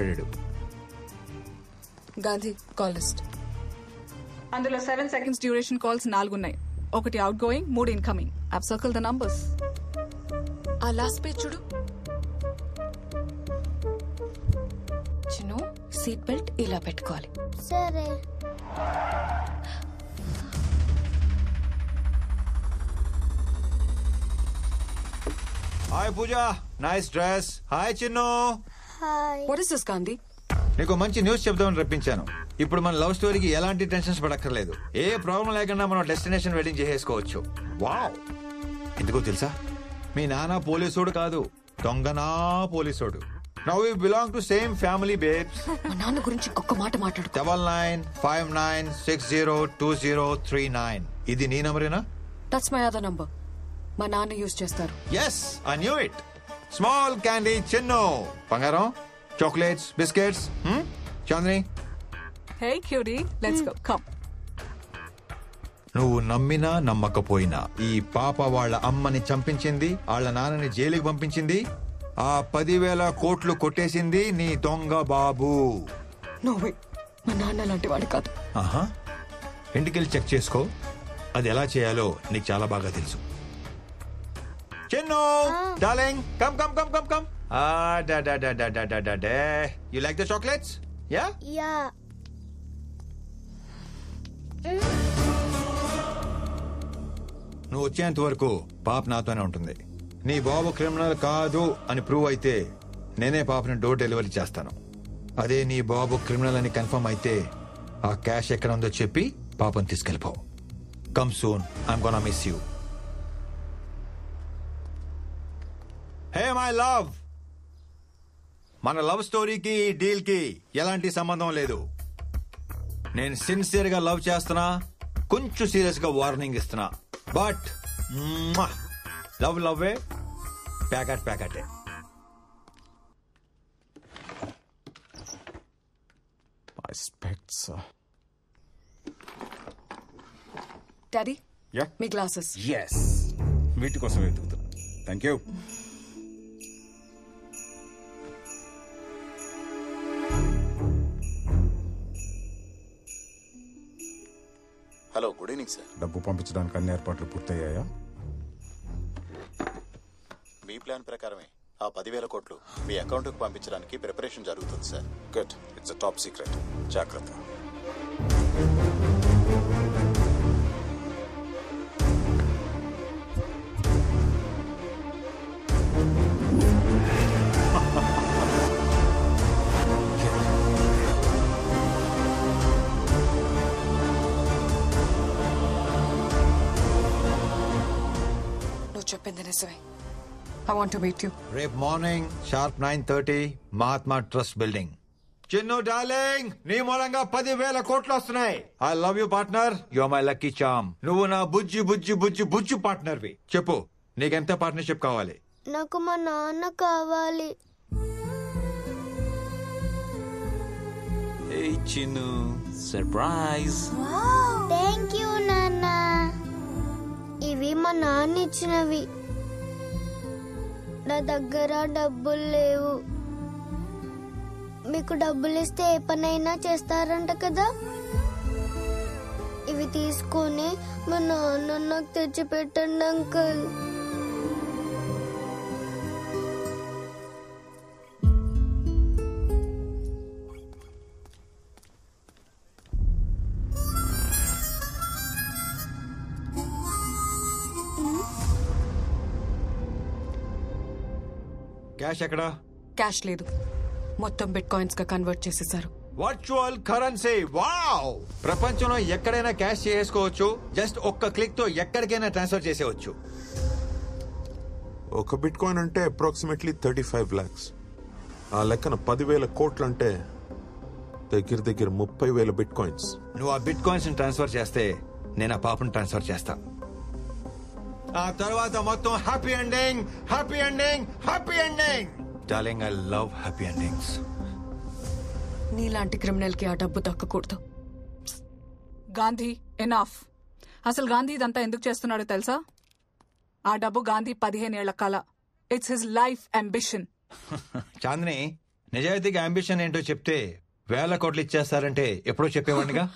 మాట్లాడాడు. Gandhi call list. అందులో 7 seconds duration calls 4 ఉన్నాయి. 1 outgoing, 3 incoming. I've circle the numbers. ఆ లాస్ట్ పేజ్ చూడు. చిన్ను, సీట్ బెల్ట్ ఇలా పెట్టుకోవాలి. సరే. Hi Pooja, nice dress. Hi Chinnu. Hi. What is this Gandhi? నీకు మంచి న్యూస్ చెప్దామని రప్పించాను. ఇప్పుడు మన లవ్ స్టోరీకి ఎలాంటి టెన్షన్స్ పడక్కర్లేదు. ఏ ప్రాబ్లం లేకుండా మనం డెస్టినేషన్ వెడ్డింగ్ చేసేసుకోవచ్చు. వావ్! ఎందుకో తెలుసా, మీ నాన్న పోలీసోడు కాదు, దొంగనా పోలీసోడు. Now we belong to same family babes. మా నాన్న గురించి ఇంకొక మాట మాట్లాడు. 9959602039. ఇది నీ నంబరేనా? That's my other number. మా నాన్న యూజ్ చేస్తారు. Yes, I knew it. Small candy Chinnu. బంగారం, chocolates, biscuits. Chandini. Hey cutie, let's go. Come. నువ్వు నమ్మినా నమ్మకపోయినా ఈ పాప వాళ్ళ అమ్మని చంపించింది, వాళ్ళ నాన్నని జైలుకి పంపించింది, ఆ 10,000 కోట్లు కొట్టేసింది నీ దొంగ బాబు. నో వే, మా నాన్న లాంటి వాడు కాదు. ఆహా, ఇంటికెళ్ళి చెక్ చేసుకో. అది ఎలా చేయాలో నీకు చాలా బాగా తెలుసు. Chinnu darling, come come come come come. You like the chocolates? Yeah? Yeah. నువ్వు వచ్చేంత వరకు పాప నాతోనే ఉంటుంది. నీ బాబు క్రిమినల్ కాదు అని ప్రూవ్ అయితే నేనే పాపని డోర్ డెలివరీ చేస్తాను. అదే నీ బాబు క్రిమినల్ అని కన్ఫర్మ్ అయితే ఆ క్యాష్ ఎక్కడ ఉందో చెప్పి పాపని తీసుకెళ్ళిపో. Come soon, I'm gonna miss you. Hey my love, మన లవ్ స్టోరీకి ఈ డీల్ కి ఎలాంటి సంబంధం లేదు. నేను సిన్సియర్ గా లవ్ చేస్తున్నా, కొంచెం సీరియస్ గా వార్నింగ్ ఇస్తున్నా. బట్ లవ్ లవ్వే, ప్యాకెట్ ప్యాకెటే. My specs. Daddy, Yeah? మీ గ్లాసెస్. Yes. వీటి కోసం వెతుకుతున్నా. Thank you. Hello, good evening sir. డబ్బు పంపించడానికి అన్ని ఏర్పాట్లు పూర్తయ్యాయా? మీ ప్లాన్ ప్రకారమే ఆ 10,000 కోట్లు మీ అకౌంట్కి పంపించడానికి ప్రిపరేషన్ జరుగుతుంది sir. Good. It's top secret. జాగ్రత్త. చెప్పింది నిజమే. I want to meet you. రేపు morning sharp 9:30 Mahatma trust building. Chinnu darling, నీ మూలంగా 10,000 కోట్లు వస్తున్నాయి. I love you partner, you are my lucky charm. నువ్వు నా బుజ్జి బుజ్జి బుజ్జి బుజ్జి పార్ట్నర్వి. చెప్పు, నీకెంత పార్ట్నర్షిప్ కావాలి? నాకు మా నాన్న కావాలి. Hey Chinu, surprise. Thank you నాన్న. ఇవి మా నాన్న ఇచ్చినవి. నా దగ్గర డబ్బులు లేవు. మీకు డబ్బులు ఇస్తే ఏ పనైనా చేస్తారంట కదా. ఇవి తీసుకొని మా నాన్న నాకు తెచ్చి పెట్టండి అంకుల్. క్యాష్ ఎక్కడా? క్యాష్ లేదు, మొత్తం బిట్ కాయిన్స్ గా కన్వర్ట్ చేసేసారు. Virtual currency. వావ్! ప్రపంచంలో ఎక్కడైనా క్యాష్ చేసుకోవచ్చు. జస్ట్ ఒక్క క్లిక్ తో ఎక్కడికైనా ట్రాన్స్ఫర్ చేసేవచ్చు. ఒక బిట్ కాయిన్ అంటే అప్రాక్సిమేట్లీ 35 lakhs. ఆ లెక్కన 10,000 కోట్లు అంటే దగ్గర దగ్గర 30,000 బిట్ కాయిన్స్. నువ్వు ఆ బిట్ కాయిన్స్ ట్రాన్స్ఫర్ చేస్తే నేను ఆ పాపను ట్రాన్స్ఫర్ చేస్తా. ఆ తర్వాత మొత్తం happy ending, happy ending, happy ending. Darling, I love happy endings. నీలాంటి క్రిమినల్ కి ఆ డబ్బు దక్కకూడదు. గాంధీ, ఎనాఫ్. అసలు గాంధీ ఇదంతా ఎందుకు చేస్తున్నాడో తెలుసా? ఆ డబ్బు గాంధీ 15 ఏళ్ల కల. It's his life ambition. Chandini, నిజాయితీగా అంబిషన్ ఏంటో చెప్తే 1,000 కోట్లు ఇచ్చేస్తారంటే ఎప్పుడో చెప్పేవాడిగా.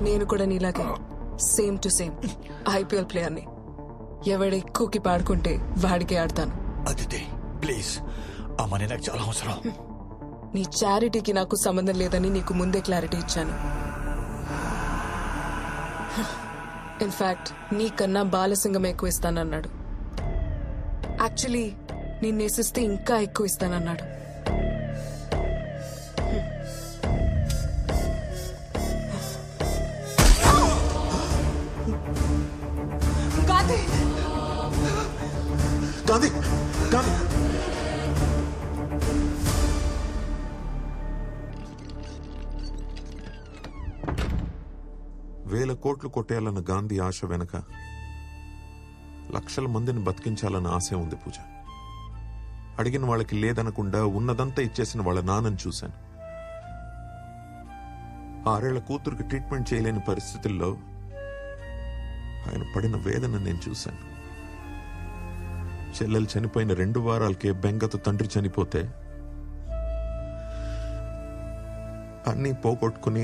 నేను కూడా నీలాగే సేమ్ టు సేమ్ ఐపీఎల్ ప్లేయర్ని. ఎవడ ఎక్కువకి పాడుకుంటే వాడికే ఆడతాను. అదితి ప్లీజ్, ఆ మనీ నాకు చాలా అవసరం. నీ చారిటీకి నాకు సంబంధం లేదని నీకు ముందే క్లారిటీ ఇచ్చాను. ఇన్ఫాక్ట్ నీకన్నా బాలసింగం ఎక్కువ ఇస్తానన్నాడు. యాక్చువల్లీ నేను నేసిస్తే ఇంకా ఎక్కువ ఇస్తానన్నాడు. గాంధీ గాంధీ వేల కోట్లు కొట్టేయాలన్న గాంధీ ఆశ వెనక లక్షల మందిని బతికించాలన్న ఆశ ఉంది పూజ. అడిగిన వాళ్ళకి లేదనకుండా ఉన్నదంతా ఇచ్చేసిన వాళ్ళ నాన్నని చూశాను. 6 ఏళ్ల కూతురికి ట్రీట్మెంట్ చేయలేని పరిస్థితుల్లో ఆయన పడిన వేదన నేను చూశాను. చెల్లెలు చనిపోయిన 2 వారాలకే బెంగతో తండ్రి చనిపోతే అన్నీ పోగొట్టుకుని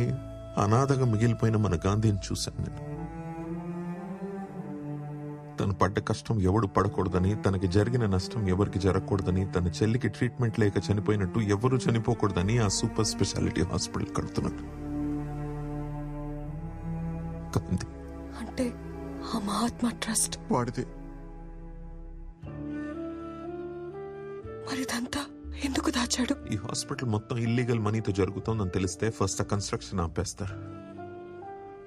అనాథగా మిగిలిపోయిన మన గాంధీని చూశాను నేను. తను పడ్డ కష్టం ఎవడు పడకూడదని, తనకి జరిగిన నష్టం ఎవరికి జరగకూడదని, తన చెల్లికి ట్రీట్మెంట్ లేక చనిపోయినట్టు ఎవరు చనిపోకూడదని ఆ సూపర్ స్పెషాలిటీ హాస్పిటల్ కడుతున్నాడు గాంధీ. అంటే ఆ మహాత్మా ట్రస్ట్ వాడితే మరిదంతా ఎందుకు దాచాడు? ఈ హాస్పిటల్ మొత్తం ఇల్లీగల్ మనీతో జరుగుతోందని తెలిస్తే ఫస్ట్ ఆ కన్స్ట్రక్షన్ ఆపేస్తారు.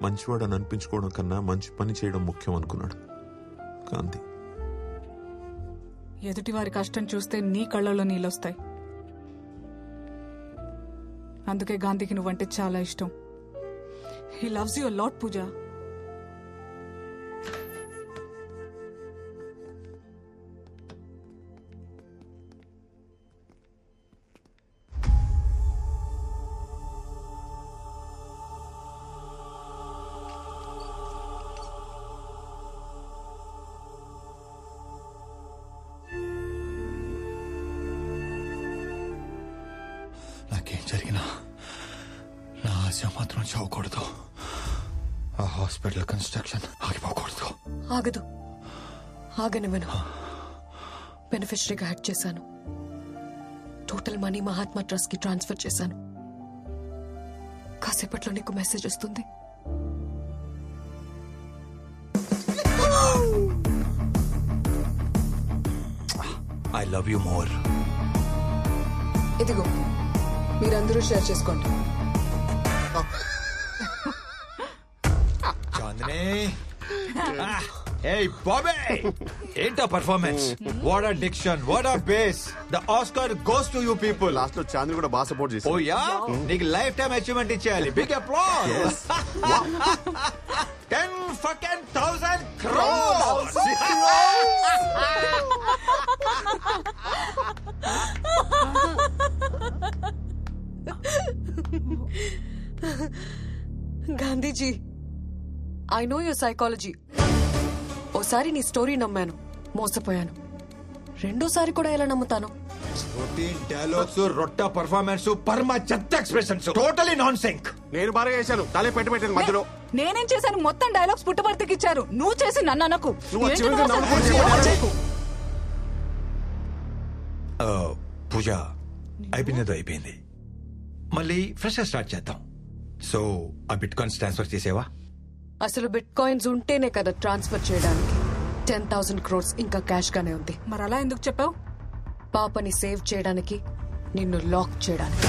మంచివాడని అనిపించుకోవడం కన్నా మంచి పని చేయడం ముఖ్యం అనుకున్నాడు గాంధీ. ఎదుటి వారి కష్టం చూస్తే నీ కళ్ళలో నీళ్ళొస్తాయి. అందుకే గాంధీకి నువ్వంటే చాలా ఇష్టం. He loves you a lot Pooja. నాకేం జరిగినా నా ఆశ మాత్రం చావకూడదు. ఆ హాస్పిటల్ కన్స్ట్రక్షన్ ఆగిపోకూడదు. ఆగదు, ఆగనివ్వను. బెనిఫిషరీగా యాడ్ చేశాను. టోటల్ మనీ మహాత్మా ట్రస్ట్ కి ట్రాన్స్ఫర్ చేశాను. కాసేపట్లో నీకు మెసేజ్ వస్తుంది. I love you more. ఇదిగో మీరందరూ షేర్ చేసుకోండి. చాందిని, hey Bobby, ఏంటా performance? What a diction, what a bass. The Oscar goes to you people. Last లో చాంద్ని కూడా బాగా సపోర్ట్ చేశారు. ఓ యా, నీకు లైఫ్ టైం అచీవ్మెంట్ ఇచ్చేయాలి. Big applause. 10,000 crores. Gandhiji, I know your psychology. ఓసారి నీ స్టోరీ నమ్మాను, మోసపోయాను. రెండోసారి కూడా ఎలా నమ్ముతాను? డైలాగ్స్, రొట్ట పర్ఫార్మెన్స్, పరమ చెత్త ఎక్స్ప్రెషన్స్, టోటలీ నాన్ సింక్. నేను బాగా చేశాను, తలే పెట్టాను మధ్యలో. నేనేం చేశాను? మొత్తం డైలాగ్స్ పుట్టబర్తికి ఇచ్చారు. నువ్వు చేసి నన్ను అనకు. నువ్వు ఏంటి చివరికి నువ్వు నన్ను అసలు? కూడా చేయకు. పూజ, అయిపోయింది. మళ్ళీ ఫ్రెష్ స్టార్ట్ చేద్దాం. సో ఆ బిట్ కాయిన్స్ ట్రాన్స్ఫర్ చేసేవా? అసలు బిట్ కాయిన్స్ ఉంటేనే కదా ట్రాన్స్ఫర్ చేయడానికి. 10,000 crores ఇంకా క్యాష్ గానే ఉంది. మరి అలా ఎందుకు చెప్పావు? పాపని సేవ్ చేయడానికి, నిన్ను లాక్ చేయడానికి.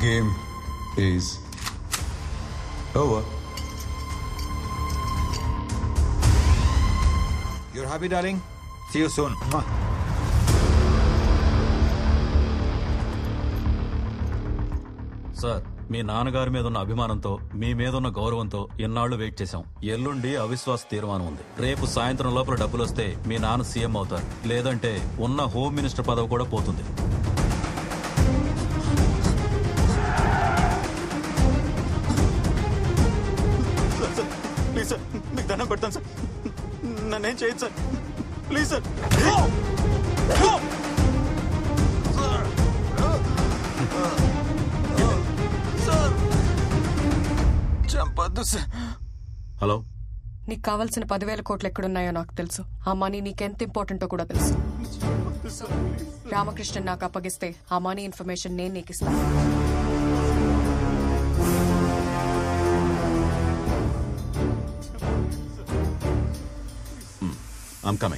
Game is over. You're happy, darling? See you soon. Sir, మీ నాన్నగారి మీద ఉన్న అభిమానంతో, మీ మీద ఉన్న గౌరవంతో ఇన్నాళ్లు వెయిట్ చేశాం. ఎల్లుండి అవిశ్వాస తీర్మానం ఉంది. రేపు సాయంత్రం లోపల డబ్బులు వస్తే మీ నాన్న సీఎం అవుతారు. లేదంటే ఉన్న హోమ్ మినిస్టర్ పదవి కూడా పోతుంది. ప్లీజ్ సార్, మీకు దండం పెడతాను సార్, నన్నేం చేయదు సార్, ప్లీజ్ సార్. చంపద్దు సార్. హలో, నీకు కావాల్సిన 10,000 కోట్లు ఎక్కడున్నాయో నాకు తెలుసు. ఆ మనీ నీకెంత ఇంపార్టెంటో కూడా తెలుసు. రామకృష్ణ నాకు అప్పగిస్తే ఆ మనీ ఇన్ఫర్మేషన్ నేను నీకు ఇస్తాను. I'm coming.